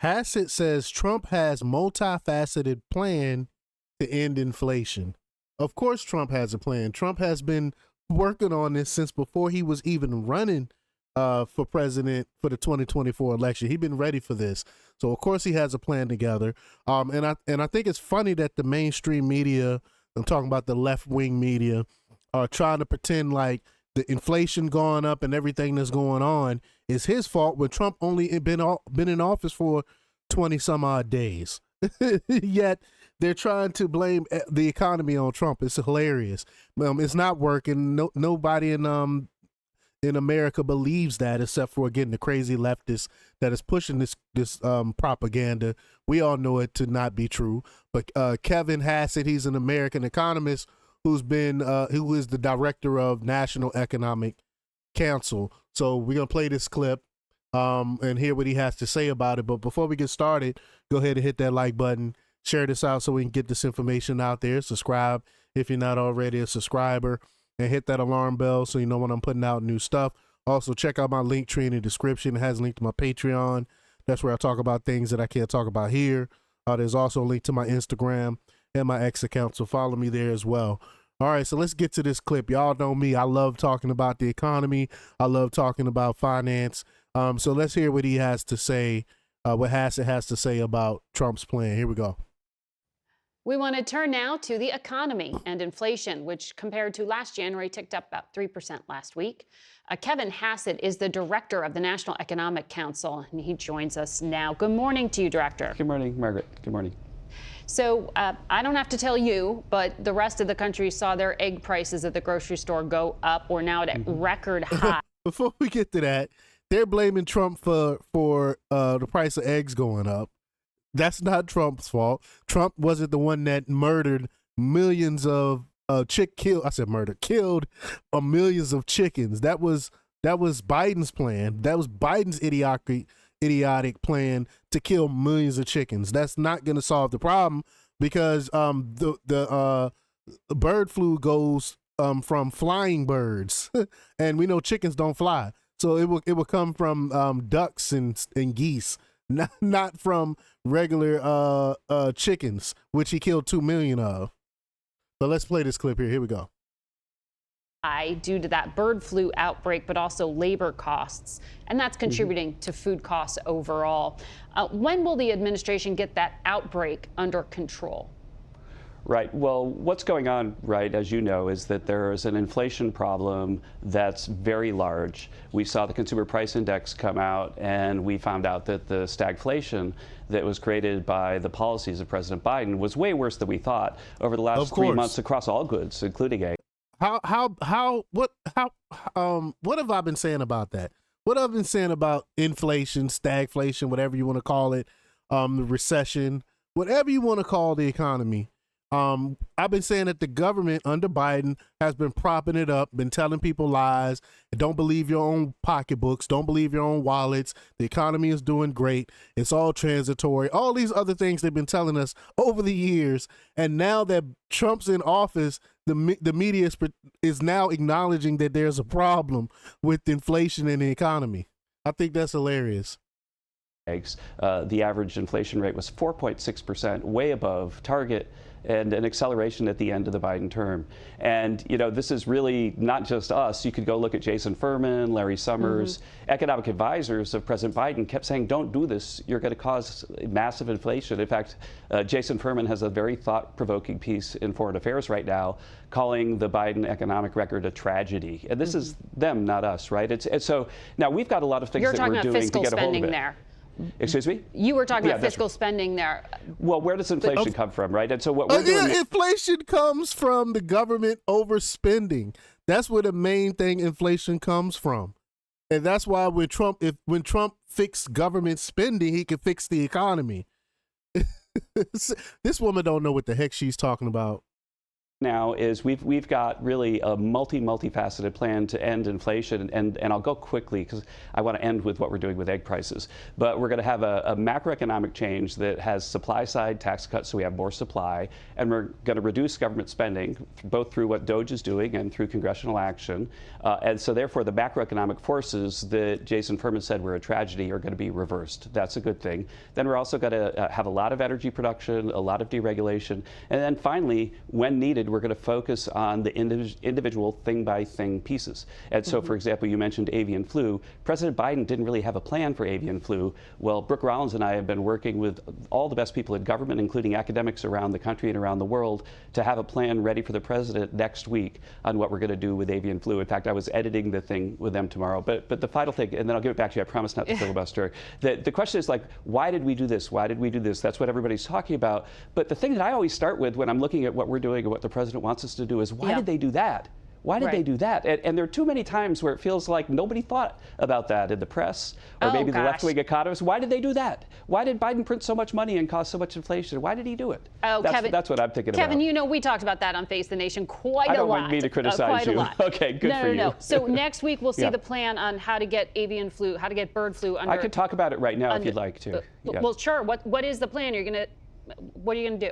Hassett says Trump has multifaceted plan to end inflation. Of course, Trump has a plan. Trump has been working on this since before he was even running for president for the 2024 election. He's been ready for this. So of course he has a plan together. And I think it's funny that the mainstream media, I'm talking about the left-wing media, are trying to pretend like the inflation going up and everything that's going on is his fault when Trump only been in office for 20 some odd days. Yet they're trying to blame the economy on Trump. It's hilarious. It's not working. Nobody in America believes that, except for, again, the crazy leftists that is pushing this propaganda. We all know it to not be true. But Kevin Hassett, he's an American economist who is the director of National Economic Council. So we're gonna play this clip and hear what he has to say about it. But before we get started, go ahead and hit that like button, share this out so we can get this information out there. Subscribe if you're not already a subscriber, and hit that alarm bell so you know when I'm putting out new stuff. Also, check out my link tree in the description. It has a link to my Patreon. That's where I talk about things that I can't talk about here. There's also a link to my Instagram and my X account, so follow me there as well. All right, so let's get to this clip. Y'all know me. I love talking about the economy. I love talking about finance. So let's hear what he has to say, what Hassett has to say about Trump's plan. Here we go. We want to turn now to the economy and inflation, which compared to last January ticked up about 3% last week. Kevin Hassett is the director of the National Economic Council, and he joins us now. Good morning to you, Director. Good morning, Margaret. Good morning. So I don't have to tell you, but the rest of the country saw their egg prices at the grocery store go up. We're now at a record high. Before we get to that, they're blaming Trump for the price of eggs going up. That's not Trump's fault. Trump wasn't the one that murdered millions of killed millions of chickens. That was Biden's plan. That was Biden's idiotic plan to kill millions of chickens. That's not going to solve the problem because the bird flu goes from flying birds, and we know chickens don't fly. So it will come from ducks and geese, not from regular chickens, which he killed 2 million of. So let's play this clip here. Here we go. Due to that bird flu outbreak, but also labor costs, and that's contributing to food costs overall. When will the administration get that outbreak under control? Right. Well, what's going on, right, as you know, is that there is an inflation problem that's very large. We saw the consumer price index come out, and we found out that the stagflation that was created by the policies of President Biden was way worse than we thought over the last 3 months across all goods, including eggs. What have I been saying about that? What I've been saying about inflation, stagflation, whatever you want to call it, the recession, whatever you want to call the economy. I've been saying that the government under Biden has been propping it up, been telling people lies. Don't believe your own pocketbooks. Don't believe your own wallets. The economy is doing great. It's all transitory. All these other things they've been telling us over the years. And now that Trump's in office, the media is now acknowledging that there's a problem with inflation in the economy. I think that's hilarious. The average inflation rate was 4.6%, way above target, and an acceleration at the end of the Biden term. And, you know, this is really not just us. You could go look at Jason Furman, Larry Summers, economic advisors of President Biden kept saying, don't do this. You're going to cause massive inflation. In fact, Jason Furman has a very thought-provoking piece in Foreign Affairs right now calling the Biden economic record a tragedy. And this is them, not us, right? It's so now we've got a lot of things that we're doing to get a hold of it. There. Excuse me? You were talking about fiscal spending there. Well, where does inflation come from, right? And so what we're doing... inflation comes from the government overspending. That's where the main thing inflation comes from. And that's why when Trump fixed government spending, he could fix the economy. This woman don't know what the heck she's talking about. now is we've got really a multifaceted plan to end inflation, and I'll go quickly because I want to end with what we're doing with egg prices. But we're going to have a macroeconomic change that has supply side tax cuts so we have more supply, and we're going to reduce government spending both through what DOGE is doing and through congressional action. And so therefore the macroeconomic forces that Jason Furman said were a tragedy are going to be reversed. That's a good thing. Then we're also going to have a lot of energy production, a lot of deregulation, and then finally, when needed, we're going to focus on the individual thing-by-thing pieces. And so, for example, you mentioned avian flu. President Biden didn't really have a plan for avian flu. Well, Brooke Rollins and I have been working with all the best people in government, including academics around the country and around the world, to have a plan ready for the president next week on what we're going to do with avian flu. In fact, I was editing the thing with them tomorrow. But the final thing, and then I'll give it back to you, I promise not to filibuster. The question is like, why did we do this? Why did we do this? That's what everybody's talking about. But the thing that I always start with when I'm looking at what we're doing and what the president wants us to do is, why did they do that? Why did they do that? And there are too many times where it feels like nobody thought about that in the press or maybe the left-wing economists. Why did they do that? Why did Biden print so much money and cause so much inflation? Why did he do it? Oh, Kevin, that's what I'm thinking Kevin, about. you know, we talked about that on Face the Nation quite a lot. I don't want me to criticize you. Okay, good for you. No. So next week we'll see the plan on how to get avian flu, how to get bird flu under. I could talk about it right now if you'd like to. Well, sure. What is the plan? What are you gonna do?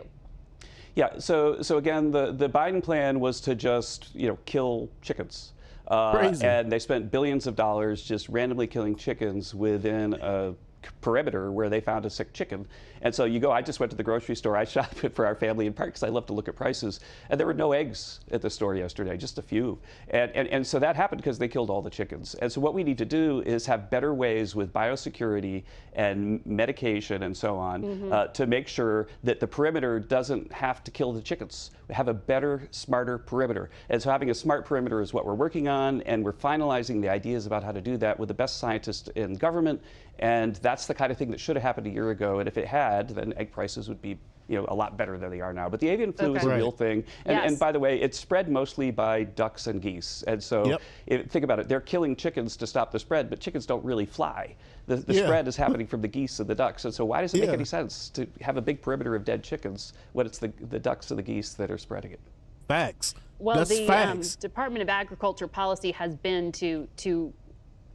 Yeah, so again, the Biden plan was to just, kill chickens. And they spent billions of dollars just randomly killing chickens within a perimeter where they found a sick chicken. And so I just went to the grocery store. I shop for our family in part because I love to look at prices. And there were no eggs at the store yesterday, just a few. And so that happened because they killed all the chickens. And so what we need to do is have better ways with biosecurity and medication and so on to make sure that the perimeter doesn't have to kill the chickens. We have a better, smarter perimeter. And so having a smart perimeter is what we're working on, and we're finalizing the ideas about how to do that with the best scientists in government. And that's the kind of thing that should have happened a year ago. And if it had, then egg prices would be a lot better than they are now. But the avian flu is a real thing. And by the way, it's spread mostly by ducks and geese. And so think about it. They're killing chickens to stop the spread, but chickens don't really fly. The spread is happening from the geese and the ducks. And so why does it make any sense to have a big perimeter of dead chickens when it's the ducks and the geese that are spreading it? Facts. Well, that's the facts. Department of Agriculture policy has been to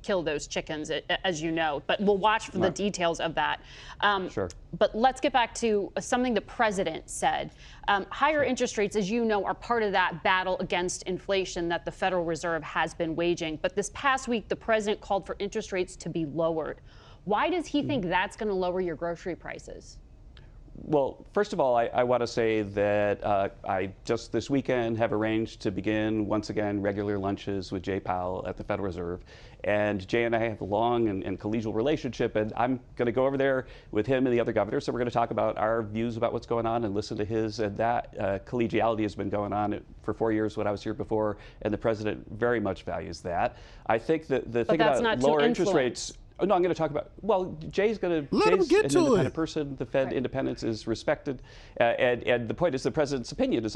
kill those chickens, as you know, but we'll watch for the details of that. Sure. But let's get back to something the president said. Higher interest rates, as you know, are part of that battle against inflation that the Federal Reserve has been waging. But this past week, the president called for interest rates to be lowered. Why does he think that's going to lower your grocery prices? Well, first of all, I want to say that I just this weekend have arranged to begin once again regular lunches with Jay Powell at the Federal Reserve. And Jay and I have a long and collegial relationship, and I'm going to go over there with him and the other governors. So we're going to talk about our views about what's going on and listen to his. And that collegiality has been going on for 4 years when I was here before, and the president very much values that. I think that the thing about lower interest rates. Oh, no, I'm going to talk about, Jay's an independent person. The Fed independence is respected. And the point is the president's opinion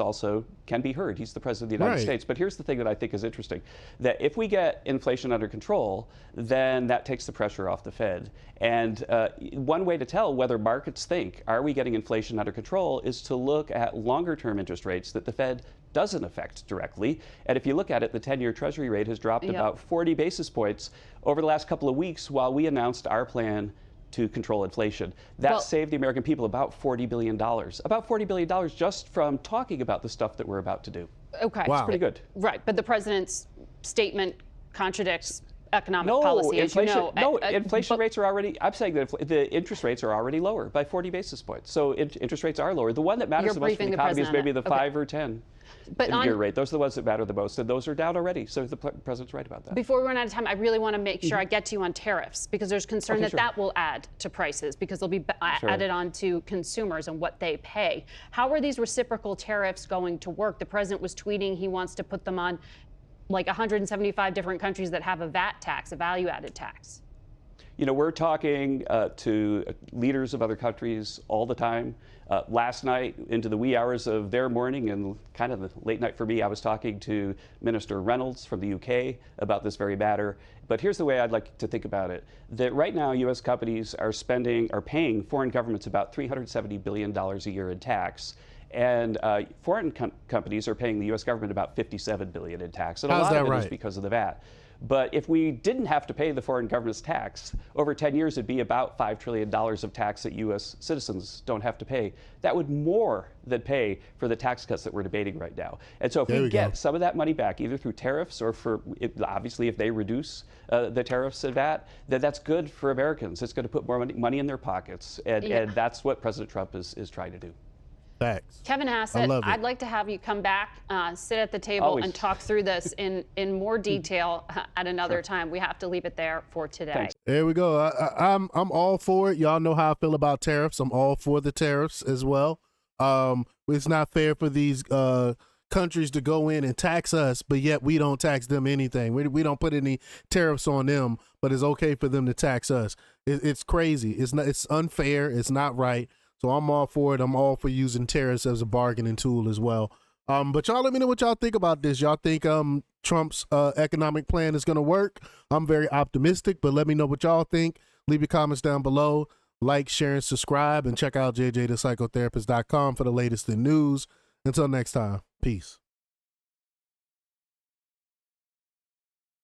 can be heard. He's the president of the United States. But here's the thing that I think is interesting, that if we get inflation under control, then that takes the pressure off the Fed. And one way to tell whether markets think, are we getting inflation under control, is to look at longer term interest rates that the Fed doesn't affect directly. And if you look at it, the 10-year Treasury rate has dropped about 40 basis points over the last couple of weeks while we announced our plan to control inflation. That saved the American people about $40 billion. About $40 billion just from talking about the stuff that we're about to do. Okay. It's pretty good. Right, but the president's statement contradicts economic policy, as you know. Inflation rates are already, I'm saying that the interest rates are already lower by 40 basis points. So interest rates are lower. The one that matters the most for the economy is maybe the 5 or 10 year rate. Those are the ones that matter the most, and those are down already. So the president's right about that. Before we run out of time, I really want to make sure I get to you on tariffs, because there's concern that will add to prices, because they'll be added on to consumers and what they pay. How are these reciprocal tariffs going to work? The president was tweeting he wants to put them on like 175 different countries that have a VAT tax, a value-added tax. We're talking to leaders of other countries all the time. Last night, into the wee hours of their morning and kind of the late night for me, I was talking to Minister Reynolds from the UK about this very matter. But here's the way I'd like to think about it. That right now, U.S. companies are paying foreign governments about $370 billion a year in tax. And foreign companies are paying the U.S. government about $57 billion in tax, and a How's lot that of it right? is because of the VAT. But if we didn't have to pay the foreign government's tax, over 10 years it'd be about $5 trillion of tax that U.S. citizens don't have to pay. That would more than pay for the tax cuts that we're debating right now. And so if we get some of that money back, either through tariffs or obviously if they reduce the tariffs and VAT, then that's good for Americans. It's going to put more money in their pockets. And that's what President Trump is trying to do. Facts. Kevin Hassett, I'd like to have you come back, sit at the table and talk through this in more detail at another time. We have to leave it there for today. Thanks. There we go. I'm all for it. Y'all know how I feel about tariffs. I'm all for the tariffs as well. It's not fair for these countries to go in and tax us, but yet we don't tax them anything. We don't put any tariffs on them, but it's okay for them to tax us. It's crazy. It's unfair. It's not right. So I'm all for it. I'm all for using tariffs as a bargaining tool as well. But y'all let me know what y'all think about this. Y'all think Trump's economic plan is going to work? I'm very optimistic, but let me know what y'all think. Leave your comments down below. Like, share, and subscribe, and check out jjthepsychotherapist.com for the latest in news. Until next time, peace.